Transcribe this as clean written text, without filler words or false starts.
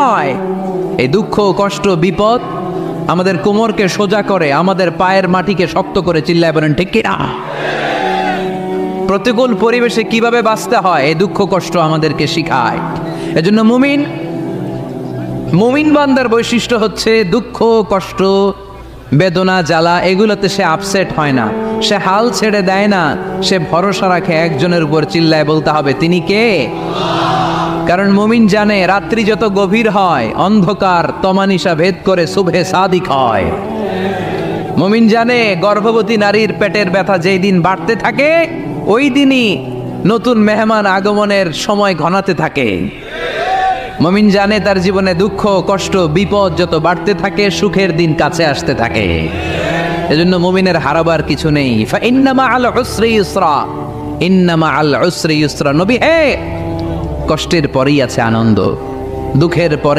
হয়। এই দুঃখ, কষ্ট, বিপদ আমাদের কোমরকে সোজা করে, আমাদের পায়ের মাটিকে শক্ত করে। চিল্লায় বলেন ঠিক কিনা? প্রতিকূল পরিবেশে কিভাবে বাঁচতে হয় এই দুঃখ কষ্ট আমাদেরকে শিখায়। এজন্য মুমিন বান্দার বৈশিষ্ট্য হচ্ছে দুঃখ কষ্ট বেদনা জ্বালা এগুলোতে সে আপসেট হয় না, সে হাল ছেড়ে দেয় না, সে ভরসা রাখে একজনের উপর। চিল্লায় বলতে হবে তিনি কে? কারণ মুমিন জানে রাত্রি যত গভীর হয় অন্ধকার তমানিসা ভেদ করে সুবহে সাদিক হয়। মুমিন জানে গর্ভবতী নারীর পেটের ব্যথা যেই দিন বাড়তে থাকে ওই দিনই নতুন মেহমান আগমনের সময় ঘনাতে থাকে। মুমিন জানে তার জীবনে দুঃখ কষ্ট বিপদ যত বাড়তে থাকে সুখের দিন কাছে আসতে থাকে। এজন্য মুমিনের হারাবার কিছু নেই। ইন্না মাআল উসরি ইউসরা, ইন্না মাআল উসরি ইউসরা। নবী হে, কষ্টের পরেই আছে আনন্দ, দুঃখের পরে